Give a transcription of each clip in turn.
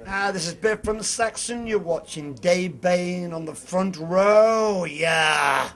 This is Biff from Saxon. You're watching Dave Bain on the front row. Yeah.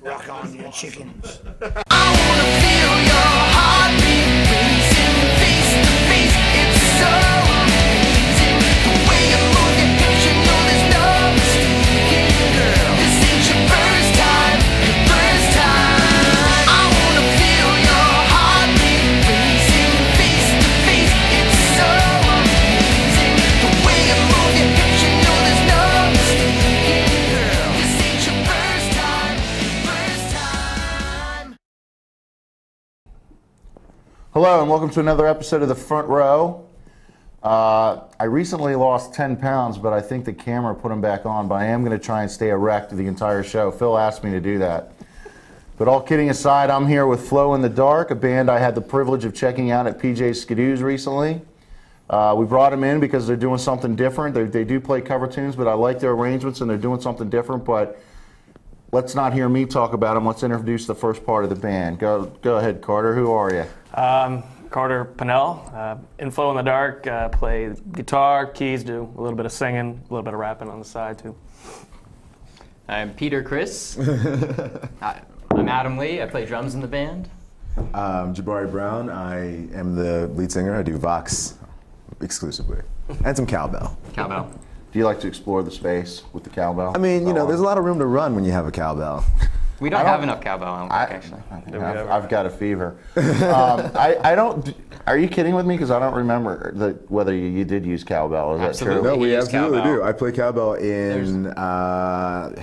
Rock on, you chickens. I wanna feel your heartbeat racing face to face. It's so amazing the way you move your hips. You know there's no mistaking, girl. This ain't your first time, your first time. I wanna feel your heartbeat racing face to face. It's so amazing the way you move your hips. You know there's no mistaking, girl. This ain't your first time, first time. Hello and welcome to another episode of The Front Row. I recently lost 10 pounds, but I think the camera put them back on, but I am going to try and stay erect the entire show. Phil asked me to do that. But all kidding aside, I'm here with Flow in the Dark, a band I had the privilege of checking out at PJ Skidoo's recently. We brought them in because they're doing something different. They do play cover tunes, but I like their arrangements and they're doing something different. But let's not hear me talk about them. Let's introduce the first part of the band. Go ahead, Carter. Who are you? Carter Pennell, in Flow in the Dark, play guitar, keys, do a little bit of singing, a little bit of rapping on the side too. I'm Peter Chris. I'm Adam Lee. I play drums in the band. Jabari Brown. I am the lead singer. I do Vox exclusively. And some cowbell. Cowbell. Do you like to explore the space with the cowbell? I mean, you know, there's a lot of room to run when you have a cowbell. We don't have enough cowbell, I don't think, actually. I've got a fever. I don't. Are you kidding with me? Because I don't remember whether you did use cowbell. Is Absolutely. that true? No, we He used absolutely cowbell. do. I play cowbell in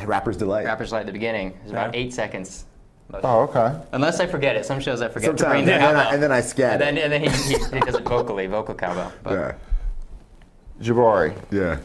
Rapper's Delight. Rapper's Light at the beginning. It's about 8 seconds. Oh, okay. Unless I forget it. Some shows I forget to Sometimes, bring the cowbell. and then I scat And it. then he does it vocally, vocal cowbell. But Yeah, Jabari, yeah.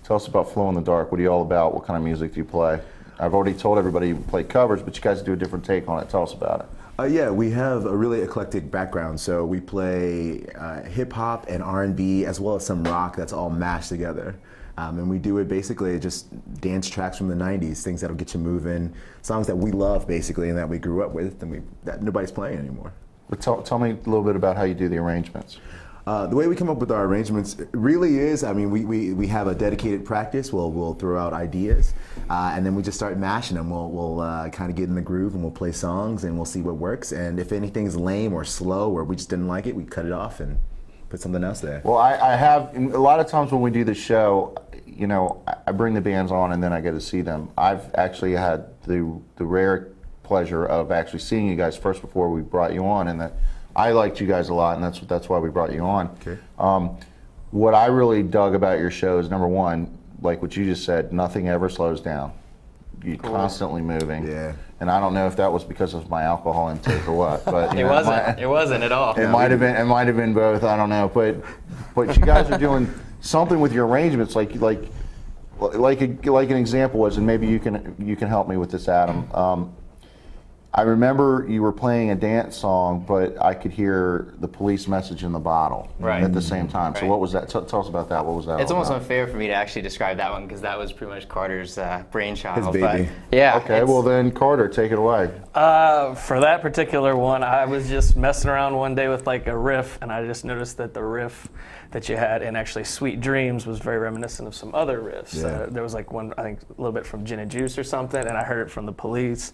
tell us about Flow in the Dark. What are you all about? What kind of music do you play? I've already told everybody you play covers, but you guys do a different take on it. Tell us about it. Yeah, we have a really eclectic background. So we play hip hop and R&B as well as some rock that's all mashed together. And we do it basically just dance tracks from the 90s, things that'll get you moving, songs that we love basically and that we grew up with and that nobody's playing anymore. But tell me a little bit about how you do the arrangements. The way we come up with our arrangements really is, I mean, we have a dedicated practice. We'll throw out ideas, and then we just start mashing them. We'll kind of get in the groove, and we'll play songs, and we'll see what works. And if anything's lame or slow, or we just didn't like it, we cut it off and put something else there. Well, I have, a lot of times when we do the show, you know, I bring the bands on and then I get to see them. I've actually had the rare pleasure of actually seeing you guys first before we brought you on, and that I liked you guys a lot, and that's why we brought you on. Okay. What I really dug about your show is, number one, like what you just said, nothing ever slows down. You're constantly moving. Yeah. And I don't know if that was because of my alcohol intake or what, but it wasn't. It wasn't at all. It might have been. It might have been both. I don't know. But you guys are doing something with your arrangements, like an example was, and maybe you can help me with this, Adam. I remember you were playing a dance song, but I could hear the police message in the bottle at the same time. So Right. what was that? Tell us about that. What was that? It's all almost about? unfair for me to actually describe that one because that was pretty much Carter's brainchild. His baby. But yeah. Okay, well then, Carter, take it away. For that particular one, I was just messing around one day with like a riff, and I just noticed that the riff that you had in actually Sweet Dreams was very reminiscent of some other riffs. Yeah. There was like one, I think, a little bit from Gin and Juice or something, and I heard it from the Police,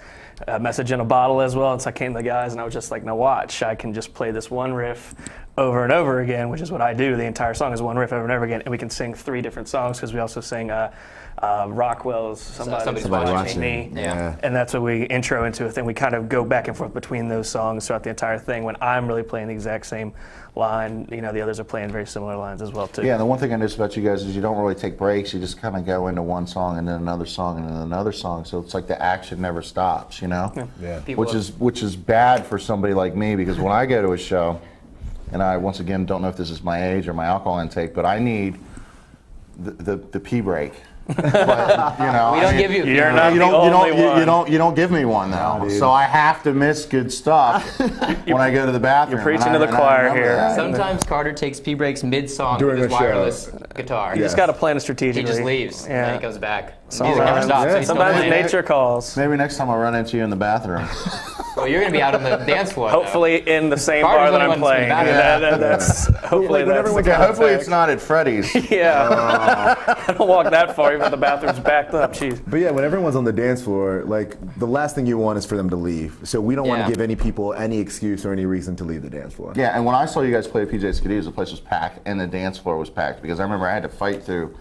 a message in a bottle as well. And so I came to the guys, and I was just like, now watch, I can just play this one riff over and over again, which is what I do. The entire song is one riff over and over again, and we can sing 3 different songs because we also sing Rockwell's Somebody's Watching Me. Yeah. And that's what we intro into a thing. We kind of go back and forth between those songs throughout the entire thing. When I'm really playing the exact same line, you know, the others are playing very similar lines as well too. Yeah, and the one thing I noticed about you guys is you don't really take breaks. You just kind of go into one song and then another song and then another song. So it's like the action never stops, you know? Yeah. People Which is bad for somebody like me, because when I go to a show, and I once again don't know if this is my age or my alcohol intake, but I need the pee break. But, you know, We don't give you. You're not you the don't, only one. you don't give me one though, dude. so I have to miss good stuff when I go to the bathroom. You're preaching and to the and choir remember here. that. Sometimes Carter takes pee breaks mid-song During with his the show. wireless guitar. You just got to plan it He strategically. just leaves and then he Yeah. comes back. The music never Sometimes, stops. so he's still sometimes playing. nature calls. Maybe next time I'll run into you in the bathroom. Well, you're going to be out on the dance floor. though. Hopefully in the same Carter's bar that the I'm one that's in the playing. back. That's hopefully that's the Hopefully contact. it's not at Freddy's. Yeah. I don't walk that far even if the bathroom's backed up. Jeez. But yeah, when everyone's on the dance floor, like the last thing you want is for them to leave. So we don't want Yeah. to give any people any excuse or any reason to leave the dance floor. Yeah, and when I saw you guys play at PJ Skidoo's, the place was packed and the dance floor was packed because I remember I had to fight through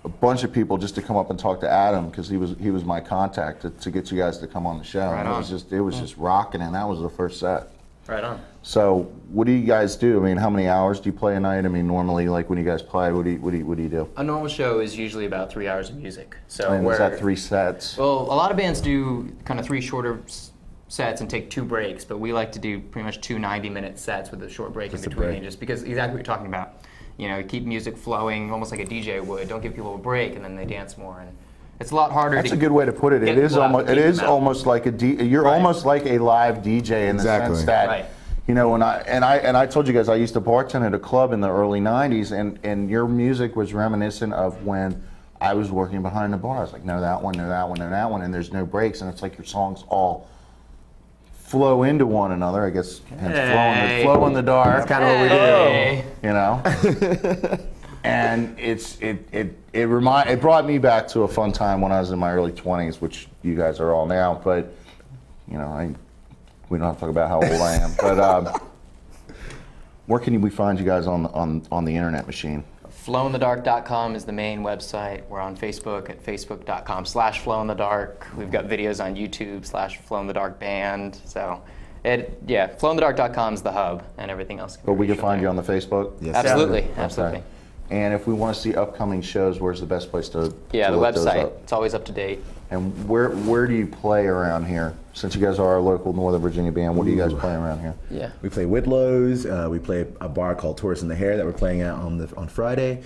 a bunch of people just to come up and talk to Adam because he was my contact to get you guys to come on the show. Right and on. it was just rocking, and that was the first set. Right on. So what do you guys do? I mean, how many hours do you play a night? I mean, normally, like when you guys play, what do you do? A normal show is usually about 3 hours of music. So And is where, that 3 sets? Well, a lot of bands do kind of 3 shorter sets and take 2 breaks, but we like to do pretty much 2 90-minute sets with a short break in a between, break. just because exactly what you're talking about. You know, keep music flowing almost like a DJ would. Don't give people a break and then they dance more. And it's a lot harder That's to a good way to put it. get It is people out almost and keep them out. like you're Right. almost like a live DJ in the Exactly. sense that Right. you know, when I told you guys I used to bartend at a club in the early '90s, and your music was reminiscent of when I was working behind the bar. I was like, no, that one, no, that one, no, that one, and there's no breaks, and it's like your songs all flow into one another. I guess hence Hey. flow in the dark. That's kind of what we do. Hey. You know. And it brought me back to a fun time when I was in my early 20s, which you guys are all now. But you know, we don't have to talk about how old I am. But where can we find you guys on the internet machine? Flowinthedark.com is the main website. We're on Facebook at facebook.com/flowinthedark. We've got videos on YouTube /flowinthedarkband. So, flowinthedark.com is the hub, and everything else. But we can find you on the Facebook? Yes. Absolutely, Okay. absolutely. And if we want to see upcoming shows, where's the best place to Yeah, the look those website. up? It's always up to date. And where do you play around here? Since you guys are our local Northern Virginia band, what do you guys play around here? Yeah. We play Whitlow's. We play a bar called Taurus in the Hair that we're playing at on Friday.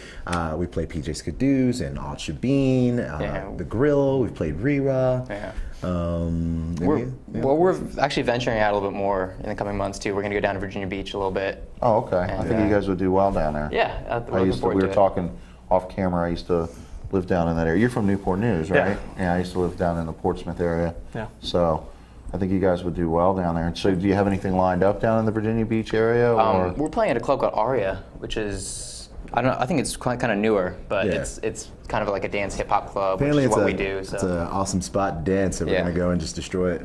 We play PJ Skidoo's and Alt Shabeen, Yeah. The Grill. We've played Rira. Yeah. Maybe- yeah. We're actually venturing out a little bit more in the coming months too. We're going to go down to Virginia Beach a little bit. Oh, okay. I think Yeah. you guys would do well down there. Yeah, We were talking off camera. I used to live down in that area. You're from Newport News, right? Yeah. I used to live down in the Portsmouth area. Yeah. So I think you guys would do well down there. So do you have anything lined up down in the Virginia Beach area? Or? We're playing at a club called Aria, which is I think it's quite kind of newer, but Yeah. it's kind of like a dance hip hop club, Apparently which is it's what a, we do. it's So an awesome spot to dance, so we're Yeah. going to go and just destroy it.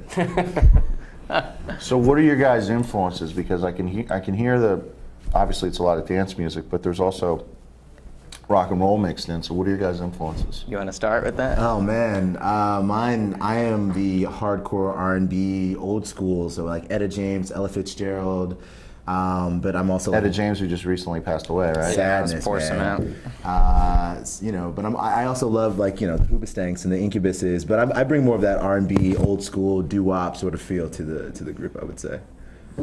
So what are your guys' influences? Because I can hear obviously it's a lot of dance music, but there's also rock and roll mixed in. So what are your guys' influences? you want to start with that? Oh man, mine. I am the hardcore R&B old school, so like Etta James, Ella Fitzgerald. But I'm also Etta James, who just recently passed away, right? sadness, pour some man. You know, but I also love like the Hoobastanks and the Incubuses. But I bring more of that R&B old school doo-wop sort of feel to the group, I would say.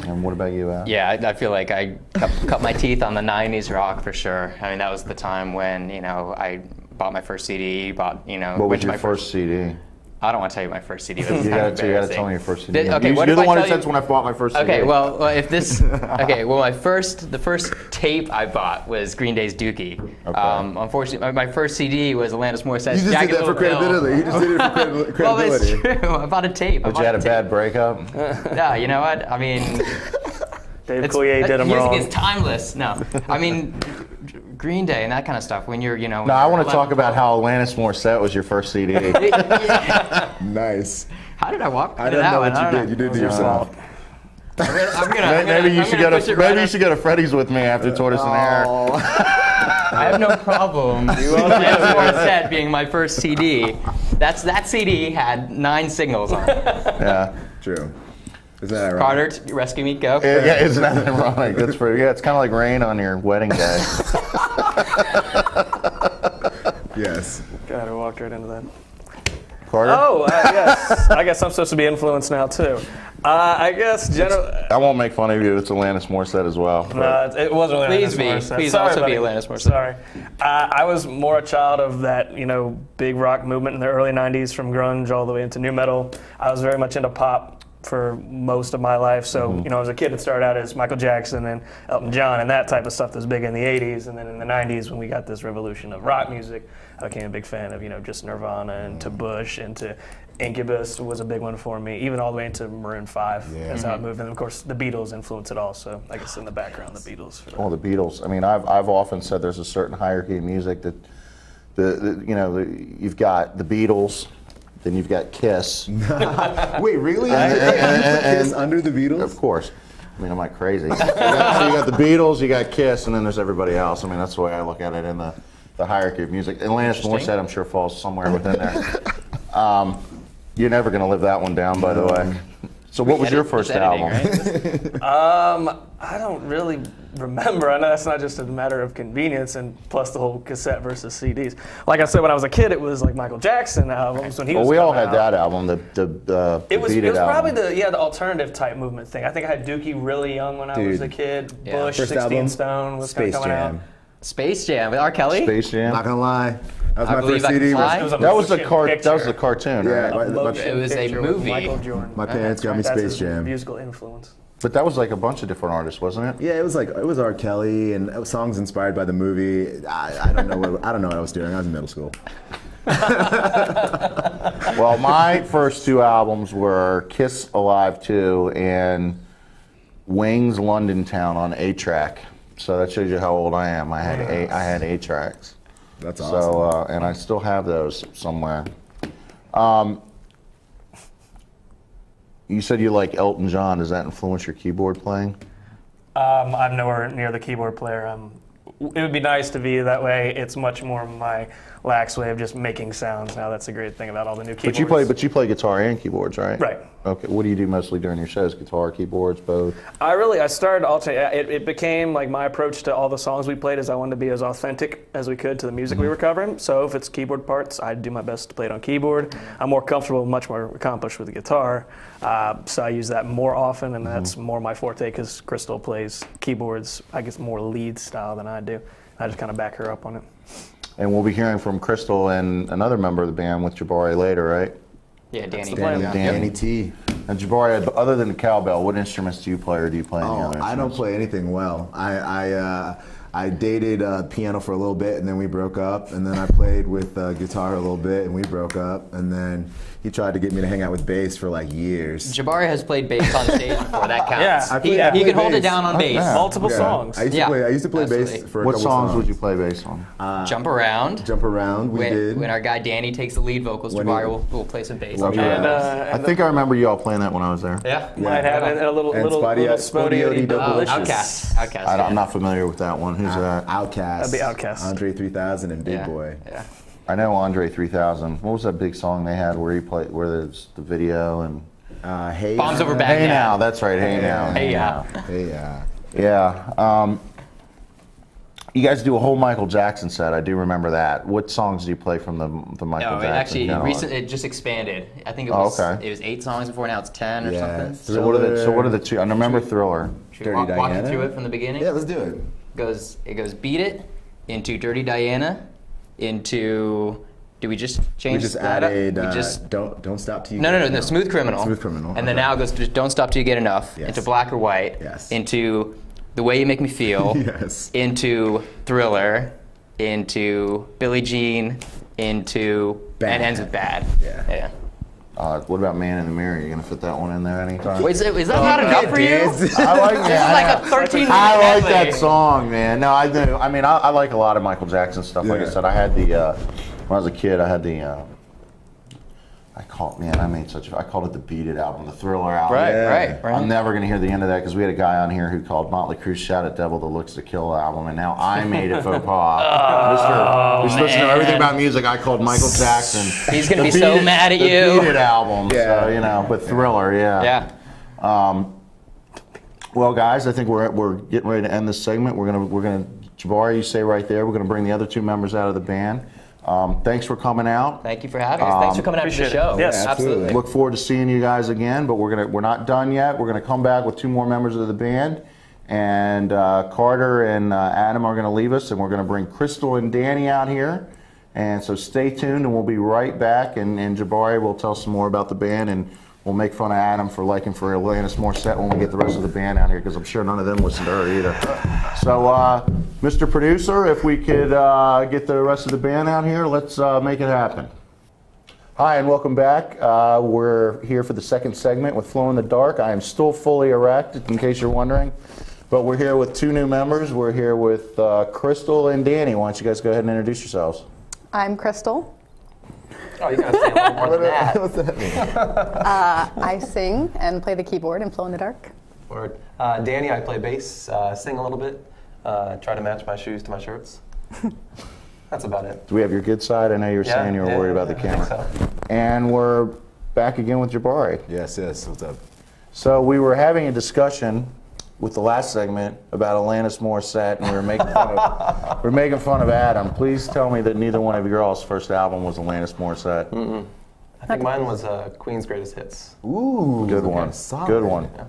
And what about you, Al? Yeah, I feel like I cut my teeth on the '90s rock for sure. I mean, that was the time when I bought my first CD. What was went to your my first CD? I don't want to tell you my first CD. That's You kind of gotta embarrassing. tell me your first CD. Okay, what You're if the I one who tell says you- when I bought my first CD. Okay, well, if this, okay, well, the first tape I bought was Green Day's Dookie. Okay. Unfortunately, my first CD was Alanis Morissette's You just Jagged did that for Little Pill. credibility. You just did it for credibility. Well, it's true. I bought a tape. But you had a bad breakup? Yeah, you know what? I mean, Dave Coulier did him music wrong. is timeless. No, I mean, Green Day and that kind of stuff. When you're, No, I want to talk about how Alanis Morissette was your first CD. Nice. How did I walk? I don't know what you did. You did it to yourself. Maybe you should go to Freddy's with me after Tortoise and Hair. I have no problem with Alanis Morissette being my first CD. That CD had 9 signals on it. Yeah. True. Isn't that right? Carter, rescue me, go. Yeah, isn't that ironic? That's pretty. Yeah, it's kind of like rain on your wedding day. Yes. God, I walked right into that. Carter? Oh, yes. I guess I'm supposed to be influenced now, too. I guess I won't make fun of you. It's Alanis Morissette as well. but- it wasn't really Please Alanis be. Morissette. Please Sorry, also buddy. be Alanis Morissette. Sorry. I was more a child of that, big rock movement in the early 90s from grunge all the way into nu metal. I was very much into pop for most of my life. So, you know, as a kid, it started out as Michael Jackson and Elton John and that type of stuff that was big in the 80s. And then in the 90s, when we got this revolution of rock music, I became a big fan of, you know, just Nirvana and to Bush and to Incubus was a big one for me, even all the way into Maroon 5. Yeah. That's how it moved. And of course, the Beatles influenced it also. I guess in the background, the Beatles. Oh, the Beatles. I mean, I've often said there's a certain hierarchy of music that you've got the Beatles, then you've got Kiss. Wait, really? Kiss under the Beatles? Of course. I mean, am I crazy? So you got the Beatles, you got Kiss, and then there's everybody else. I mean, that's the way I look at it in the hierarchy of music. Alanis Morissette, I'm sure, falls somewhere within there. You're never going to live that one down, by the way. So what was your first album? Right? I don't really remember. I know that's not just a matter of convenience, and plus the whole cassette versus CDs. Like I said, when I was a kid, it was like Michael Jackson albums when he was. Well, we all coming had out. that album, the It was Beat It probably album. the alternative type movement thing. I think I had Dookie really young when I was a kid. Yeah. Bush, First 16 album, Stone was kind Space of coming Jam. out. Space Jam with R. Kelly. Space Jam. Not gonna lie, that was I my Believe first I Can CD. Fly. It was a That was the motion picture. That was the cartoon, Yeah, right? my- Motion It was a picture with movie. Michael Jordan. My parents got me That's Space his Jam. musical influence. But that was like a bunch of different artists, wasn't it? Yeah, it was R. Kelly and songs inspired by the movie. I don't know what I was doing. I was in middle school. Well, my first two albums were Kiss Alive 2 and Wings London Town on 8-track. So that shows you how old I am. I had 8 tracks. That's awesome. So and I still have those somewhere. You said you like Elton John. Does that influence your keyboard playing? I'm nowhere near the keyboard player. It would be nice to be that way. It's much more my lax way of just making sounds now. That's a great thing about all the new keyboards. But you play guitar and keyboards, right? Right. Okay. What do you do mostly during your shows? Guitar, keyboards, both? I started alternating. It became like my approach to all the songs we played is I wanted to be as authentic as we could to the music we were covering. So if it's keyboard parts, I do my best to play it on keyboard. I'm more comfortable, much more accomplished with the guitar. So I use that more often, and that's more my forte because Crystal plays keyboards, I guess, more lead style than I do. I just kind of back her up on it. And we'll be hearing from Crystal and another member of the band with Jabari later, right? Yeah, Danny. the plan. Danny T. And Jabari, other than the cowbell, what instruments do you play, or do you play any other I don't instruments? play anything well. I dated piano for a little bit, and then we broke up. And then I played with guitar a little bit, and we broke up. And then he tried to get me to hang out with bass for like years. Jabari has played bass on stage before. That counts. Yeah. I He, played- he I can played hold it bass. down on bass. yeah. Multiple Yeah. songs. I used Yeah, to play bass absolutely. for a What couple songs would you play bass on? Jump around. Jump around. We did. When our guy Danny takes the lead vocals, When Jabari he- will play some bass. When on he drums. raps. I think I remember you all playing that when I was there. Yeah. Might have it, a little And Spotty Spotty Delicious. Outcast. I'm not familiar with that one. Who's that? Outkast. That'd be Outkast. Andre 3000 and Big Yeah. Boy. Yeah. I know Andre 3000. What was that big song they had where he played, where there's the video and Hey. Bombs Over Hey Baghdad. Now, that's right. Hey Now. Hey, yeah. Hey, yeah. Yeah. You guys do a whole Michael Jackson set. I do remember that. What songs do you play from the Michael No, it Jackson actually catalog? recently it just expanded. I think it Oh, was okay. it was 8 songs before, now it's 10 or Yeah. something. So what are the two? I remember Thriller. Should we Dirty walk you Diana? through it from the beginning? Yeah, let's do it. It goes Beat It into Dirty Diana into do we just change We just that up? added We just don't stop till you No, get no, no, enough. Smooth Criminal. Smooth Criminal. And then okay. now it goes to Don't Stop Till You Get Enough, Yes. into Black or White, Yes. into The Way You Make Me Feel, Yes. into Thriller, into Billie Jean, into Bad. and ends with Bad. Yeah. What about Man in the Mirror? You gonna fit that one in there anytime? Wait, is that not enough for you? I like This is that. like a 13-minute I like medley. that song, man. No, I do. I mean, I like a lot of Michael Jackson stuff. Like I Yeah. said, I had the when I was a kid, I had the I called it the Beat It album, the Thriller album. Right, Yeah. right. I'm never gonna hear the end of that because we had a guy on here who called Motley Crue's "Shout at Devil" the Looks to Kill album, and now I made it faux pas. You're supposed to know everything about music. I called Michael Jackson. He's gonna the be so Beat It- mad at the you. Beat It album. Yeah. So but Thriller, Yeah. Well, guys, I think we're getting ready to end this segment. We're gonna Jabari, you stay right there. We're gonna bring the other two members out of the band. Thanks for coming out. Thank you for having us. Thanks for coming out to the appreciate it. show. Yes, absolutely. Look forward to seeing you guys again. But we're not done yet. We're gonna come back with two more members of the band, and Carter and Adam are gonna leave us, and we're gonna bring Crystal and Danny out here. And so stay tuned, and we'll be right back. And Jabari will tell some more about the band and We'll make fun of Adam for liking for Alanis Morissette when we get the rest of the band out here, because I'm sure none of them listen to her either. So, Mr. Producer, if we could get the rest of the band out here, let's make it happen. Hi, and welcome back. We're here for the second segment with Flow in the Dark. I am still fully erect, in case you're wondering. But we're here with 2 new members. We're here with Crystal and Danny. Why don't you guys go ahead and introduce yourselves? I'm Crystal. Oh, you gotta say a little more than that. What's that mean? I sing and play the keyboard in Flow in the Dark. Word. Danny, I play bass, sing a little bit, try to match my shoes to my shirts. That's about it. Do we have your good side? I know you were saying you were worried about the I think camera. so. And we're back again with Jabari. Yes, what's up? So we were having a discussion with the last segment about Alanis Morissette, and we were making fun of Adam. Please tell me that neither one of your all's first album was Alanis Morissette. I think mine was Queen's Greatest Hits. Ooh, Good okay, one. solid. Good one. Yeah.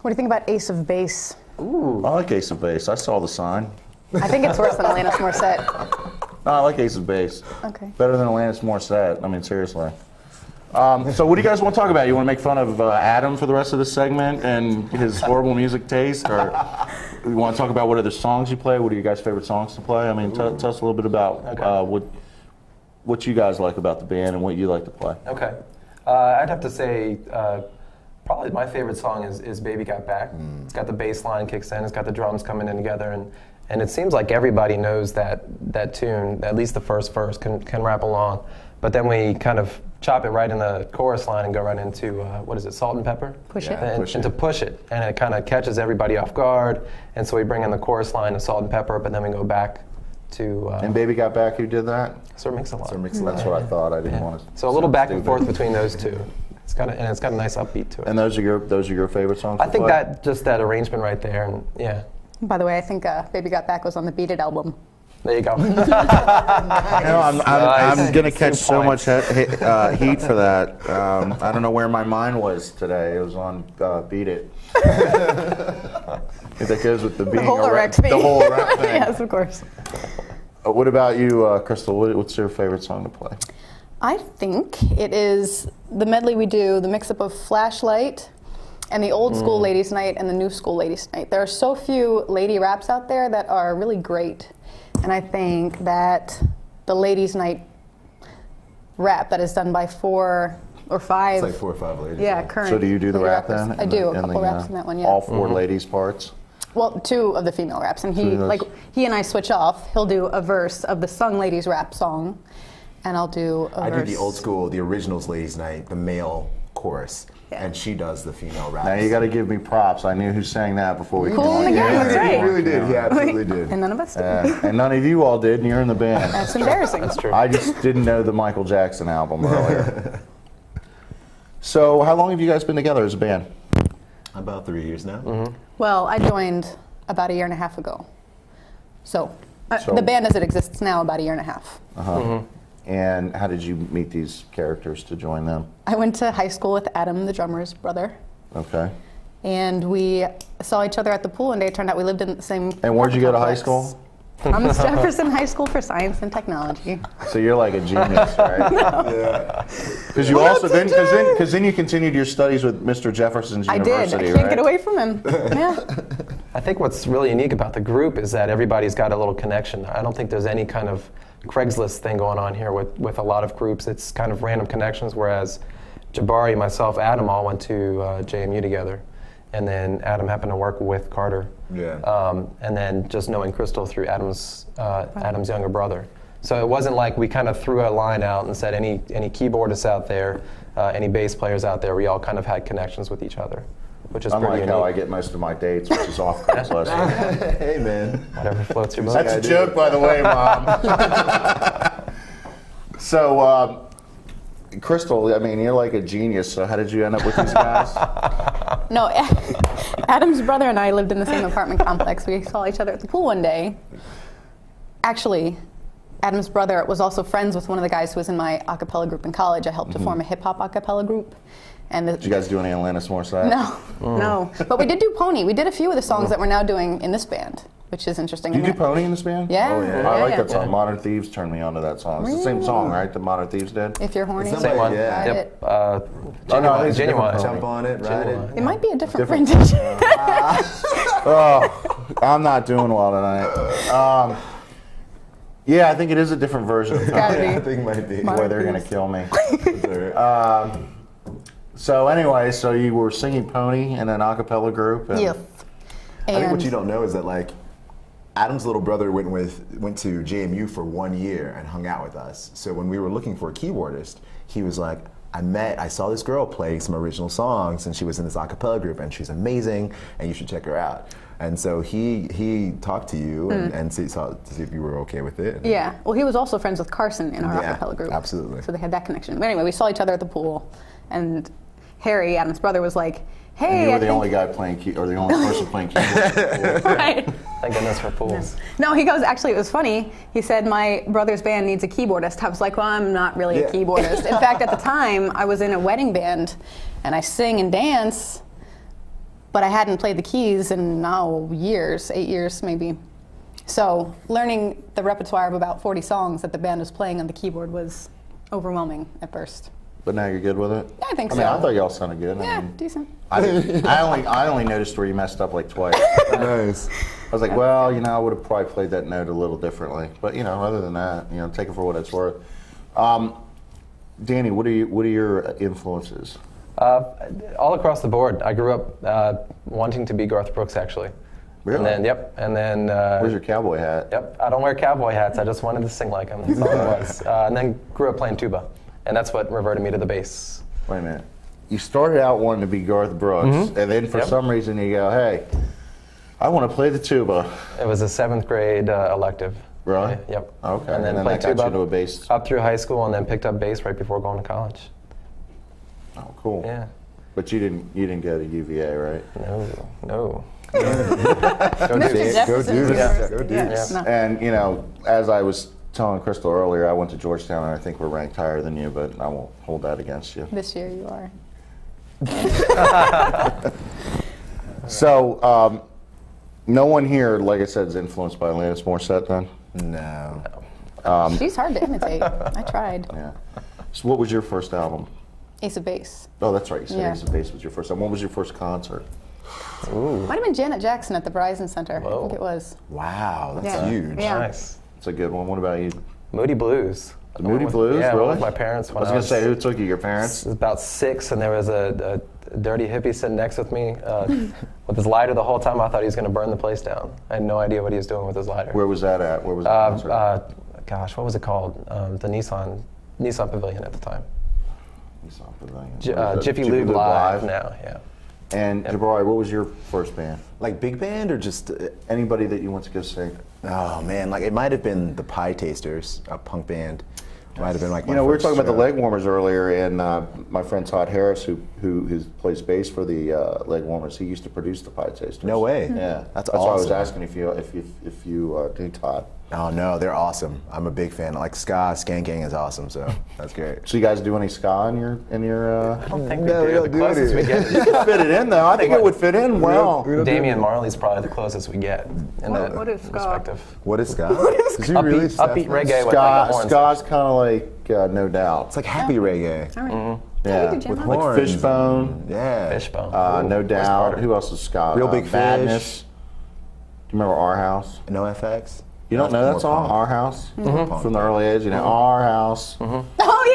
What do you think about Ace of Base? I like Ace of Base. I saw the sign. I think it's worse than Alanis Morissette. No, I like Ace of Base. Okay. Better than Alanis Morissette. I mean, seriously. So what do you guys want to talk about? You want to make fun of Adam for the rest of this segment and his horrible music taste? Or you want to talk about what other songs you play? What are your guys' favorite songs to play? I mean, tell us a little bit about what you guys like about the band and what you like to play. Okay. I'd have to say probably my favorite song is Baby Got Back. It's got the bass line kicks in, it's got the drums coming in together, and it seems like everybody knows that tune, at least the first verse, can rap along. But then we kind of chop it right in the chorus line and go right into, what is it, Salt and Pepper? Push It. And, Push It. into Push It. And it kind of catches everybody off guard. And so we bring in the chorus line of Salt and Pepper, but then we go back to... And Baby Got Back, who did that? Sir Mix-a-Lot. That's what I thought. I didn't want to. So a little sound back and stupid. forth between those two. It's got a nice upbeat to it. And those are your favorite songs? I to think play? that arrangement right there, and yeah, By the way, I think Baby Got Back was on the Beat It album. there you go. You know, I'm Nice. going to catch 2 so much points. heat for that. I don't know where my mind was today. It was on Beat It. That goes with the being The whole erect thing. The whole erect thing. Yes, of course. What about you, Crystal? What's your favorite song to play? I think it is the medley we do, the mix-up of Flashlight and the old school Ladies Night and the new school Ladies Night. There are so few lady raps out there that are really great. And I think that the Ladies Night rap that is done by 4 or 5. It's like 4 or 5 ladies. Yeah, current. So do you do the lady rap rappers. then? I do a In couple raps in that one, yeah. All 4 ladies parts? Well, 2 of the female raps, and Two of those. he and I switch off. He'll do a verse of the sung ladies rap song, and I'll do a I verse. do the old school, the originals Ladies Night, the male chorus, Yeah. and she does the female rap. Now you got to give me props. I knew who sang that before we Cool came in the on. Gang, that's right. He really did. He absolutely did. And none of us did. And none of you all did, and you're in the band. That's embarrassing. That's true. I just didn't know the Michael Jackson album earlier. So, how long have you guys been together as a band? About 3 years now. Well, I joined about a year and a half ago. So, So- the band as it exists now, about a year and a half. And how did you meet these characters to join them? I went to high school with Adam, the drummer's brother, Okay. and we saw each other at the pool one day. It turned out we lived in the same. And where'd you go to high complex. school? I'm Jefferson High School for Science and Technology. So you're like a genius, right? Yeah. Because you also because then you continued your studies with Mr. Jefferson's I did. University, I can't right? get away from him. Yeah. I think what's really unique about the group is that everybody's got a little connection. I don't think there's any kind of Craigslist thing going on here with a lot of groups. It's kind of random connections, whereas Jabari, myself, Adam all went to JMU together. And then Adam happened to work with Carter. Yeah. And then just knowing Crystal through Adam's younger brother. So it wasn't like we kind of threw a line out and said any keyboardists out there, any bass players out there, we all kind of had connections with each other, which is pretty Unlike unique. how I get most of my dates, which is off Craigslist. Hey, man. Whatever floats your boat. That's a joke, by the way, Mom. So, Crystal, I mean, you're like a genius. So how did you end up with these guys? No, Adam's brother and I lived in the same apartment complex. We saw each other at the pool one day. Actually, Adam's brother was also friends with one of the guys who was in my a cappella group in college. I helped to form a hip hop a cappella group. And Did you guys do any Alanis Morissette? No. But we did do Pony. We did a few of the songs that we're now doing in this band. which is interesting. Do you do And Pony in this band? Yeah. Oh, yeah. I like yeah. that song. Modern Thieves turned me on to that song. It's the same song, right? That Modern Thieves did? If you're horny, Somebody- Same one. Yeah. ride Yep. it. Oh, no, I think it's a different Genuine. song. Jump on it, ride it. It might be a different Different. rendition. Oh, I'm not doing well tonight. Yeah, I think it is a different version of Gotta Pony. be. I think it might be. Boy, they're going to kill me. Uh, So anyway, so you were singing Pony in an a cappella group? And Yes. I think what And- you don't know is that like Adam's little brother went to JMU for 1 year and hung out with us. So when we were looking for a keyboardist, he was like, I saw this girl play some original songs and she was in this a cappella group and she's amazing and you should check her out. And so he talked to you and saw to see if you were okay with it. Yeah. Well, he was also friends with Carson in our Yeah, acapella group. absolutely. So they had that connection. But anyway, we saw each other at the pool, and Harry, Adam's brother, was like, "Hey, And you were I the think-" only guy playing or the only person playing keyboard. Right. Thank goodness for pools. No, he goes, actually, it was funny. He said, my brother's band needs a keyboardist. I was like, well, I'm not really Yeah. a keyboardist. In fact, at the time, I was in a wedding band, and I sing and dance, but I hadn't played the keys in years, 8 years maybe. So learning the repertoire of about 40 songs that the band was playing on the keyboard was overwhelming at first. But now you're good with it? I think I mean, so. I thought y'all sounded good. I Yeah, mean, decent. I only noticed where you messed up like twice. Nice. I was like, well, I would have probably played that note a little differently. But other than that, take it for what it's worth. Danny, what are your influences? All across the board. I grew up wanting to be Garth Brooks, actually. Really? And then. Where's your cowboy hat? Yep. I don't wear cowboy hats. I just wanted to sing like him. That's all it was. And then grew up playing tuba, and that's what reverted me to the bass. Wait a minute. You started out wanting to be Garth Brooks, and then for Yep. some reason you go, hey, I want to play the tuba. It was a 7th grade elective. Really? Yep. Okay. And then that played got you tuba into a bass. up through high school, and then picked up bass right before going to college. Oh, cool. Yeah. But you didn't go to UVA, right? No. Go do Mr. this. Go do Jefferson. this. Go do Yeah. this. No. And as I was telling Crystal earlier, I went to Georgetown, and I think we're ranked higher than you, but I won't hold that against you. This year you are. So, no one here, like I said, is influenced by Alanis Morissette then? No. She's hard to imitate. I tried. Yeah. So what was your first album? Ace of Base. Oh, that's right. You said Yeah. Ace of Base was your first album. What was your first concert? Might have been Janet Jackson at the Verizon Center. I Whoa. think it was. Wow, that's Yeah. huge. Yeah. Nice. It's a good one. What about you? Moody Blues. The Moody Blues, Yeah, I went really? with my parents I when was going to say, who took you? Your parents? I was about 6, and there was a dirty hippie sitting next with me with his lighter the whole time. I thought he was going to burn the place down. I had no idea what he was doing with his lighter. Where was that at? Where was the concert? Gosh, what was it called? The Nissan Pavilion at the time. Nissan Pavilion. What is that? Jiffy Lube Live now, yeah. And Jabari, what was your first band? Like big band or just? Anybody that you went to go see? Oh man, like it might have been the Pie Tasters, a punk band. Might have been like We my were first talking about the show. leg warmers earlier, and my friend Todd Harris, who plays bass for the leg warmers, he used to produce the Pie Tasters. No way. Yeah, That's why I was awesome. asking if you knew Todd. Oh no, they're awesome. I'm a big fan. Like ska, Skanking is awesome. So that's great. So you guys do any ska in your? I don't think No, we we do. don't The do closest any. we get. You could fit it in though. I think it would fit in well. Damian Marley's probably the closest we get in that what is ska? perspective. What is ska? Did you really? Upbeat reggae with like a horn Ska's kind of like No Doubt. It's like happy reggae All right. Yeah, we did with Jam like horns. Fishbone, Yeah. Fishbone. No West Doubt. Carter. Who else is ska? Real Big Fish. Badness. Do you remember Our House? No FX. You don't know that More song, punk. Our House? More punk. From the early age, Our House. Oh,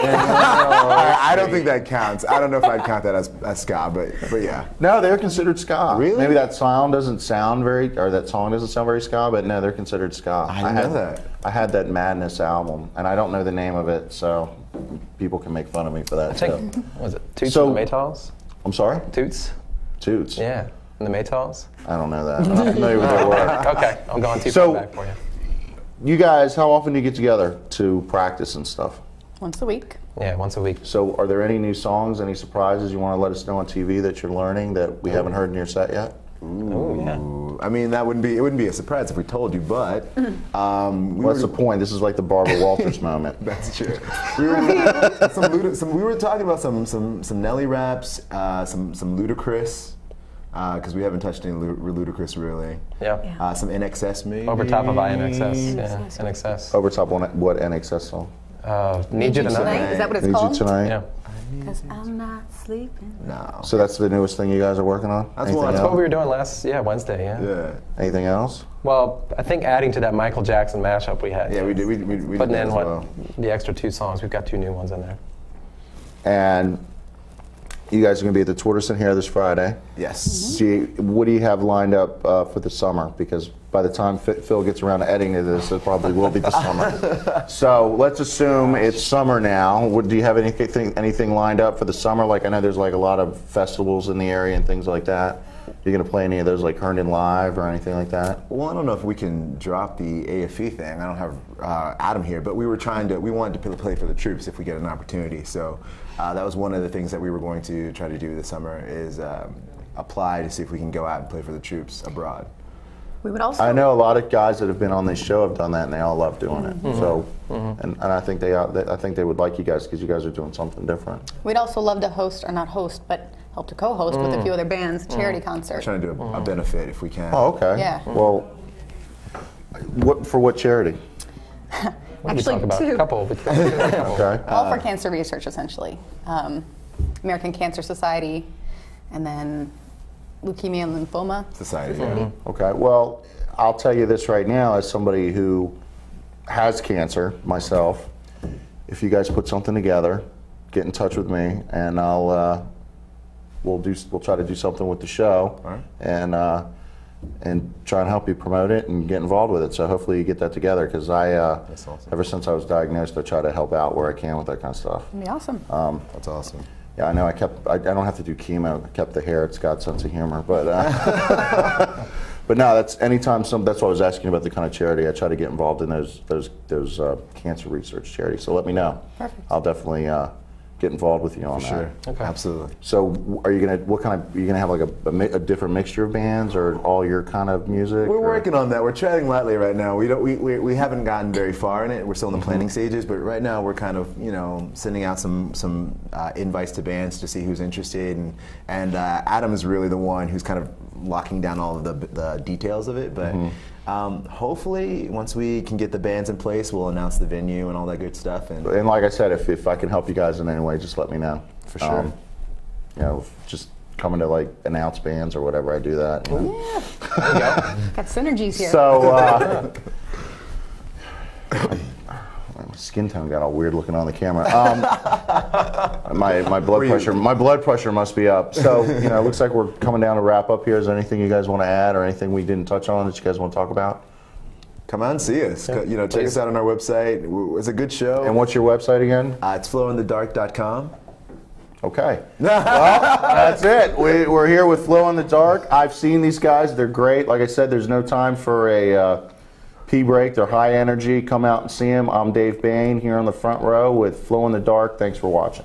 yeah. I don't think that counts. I don't know if I'd count that as ska, but yeah. No, they're considered ska. Really? Maybe that sound doesn't sound that song doesn't sound very ska, but no, they're considered ska. I didn't know that. I had that Madness album, and I don't know the name of it, so people can make fun of me for that. I think, was it Toots So- and the Maytals? I'm sorry? Toots? Toots. Yeah. And the Maytals? I don't know that. I'm not familiar with their work. Okay, I'm going too So- far back for you. You guys, how often do you get together to practice and stuff? Once a week. Yeah, once a week. So are there any new songs, any surprises you want to let us know on TV that you're learning that we haven't heard in your set yet? Oh, yeah. I mean, it wouldn't be a surprise if we told you, but What's the point? This is like the Barbara Walters moment. That's true. We were, we were talking about some Nelly raps, some Ludacris. because we haven't touched any Ludacris really. Yeah. Some NXS maybe. Over top of INXS. Yeah. NXS. Over top on what NXS song? Need You Tonight. Is that what it's Need called? You Tonight? Yeah. Because I'm not sleeping. No. So that's the newest thing you guys are working on? That's Anything one. That's else? what we were doing last Wednesday. Yeah. Yeah. Anything else? Well, I think adding to that Michael Jackson mashup we had. Yeah, we did. We did Putting that in as what well. the extra 2 songs. We've got 2 new ones in there. And you guys are going to be at the Tortoise here this Friday. Yes. What do you have lined up for the summer? Because by the time Phil gets around to editing this, it probably will be the summer. So let's assume it's summer now. Do you have anything lined up for the summer? Like, I know there's like a lot of festivals in the area and things like that. You're going to play any of those, like Herndon Live or anything like that? Well, I don't know if we can drop the AFE thing. I don't have Adam here, but we wanted to play for the troops if we get an opportunity. So that was one of the things that we were going to try to do this summer is apply to see if we can go out and play for the troops abroad. We would also. I know a lot of guys that have been on this show have done that, and they all love doing it. So, and I think they would like you guys because you guys are doing something different. We'd also love to host, or not host, but help to co-host with a few other bands, charity concert. We're trying to do a benefit if we can. Oh, okay. Yeah. Well, what charity? What did we Actually, talk about? 2. A couple. Okay. All for cancer research, essentially. American Cancer Society, and then Leukemia and Lymphoma Society. Okay. Well, I'll tell you this right now, as somebody who has cancer myself, if you guys put something together, get in touch with me, and we'll try to do something with the show, All right. and try and help you promote it and get involved with it. So hopefully you get that together, because That's awesome. ever since I was diagnosed, I try to help out where I can with that kind of stuff. That'd be awesome. That's awesome. Yeah, I know. I don't have to do chemo. I kept the hair. It's got sense of humor, but but no. That's anytime that's why I was asking about the kind of charity. I try to get involved in those cancer research charities. So let me know. Perfect. I'll definitely get involved with you on that. Sure. Okay. Absolutely. So are you gonna are you gonna have like a different mixture of bands or all your kind of music? We're or- working on that. We're treading lightly right now. We haven't gotten very far in it. We're still in the planning stages, but right now we're kind of sending out some invites to bands to see who's interested, and Adam is really the one who's kind of locking down all of the details of it. But hopefully, once we can get the bands in place, we'll announce the venue and all that good stuff. And And like I said, if I can help you guys in any way, just let me know. For sure. Just coming to like announce bands or whatever, I do that. you know. Yeah. Got synergies here. So, my skin tone got all weird looking on the camera. My blood pressure must be up. So, it looks like we're coming down to wrap up here. Is there anything you guys want to add or anything we didn't touch on that you guys want to talk about? come out and see us. Check please. us out on our website. It's a good show. And what's your website again? It's flowinthedark.com. Okay. Well, that's it. We're here with Flow in the Dark. I've seen these guys. They're great. Like I said, there's no time for a pee break. They're high energy. Come out and see them. I'm Dave Bain here on the front row with Flow in the Dark. Thanks for watching.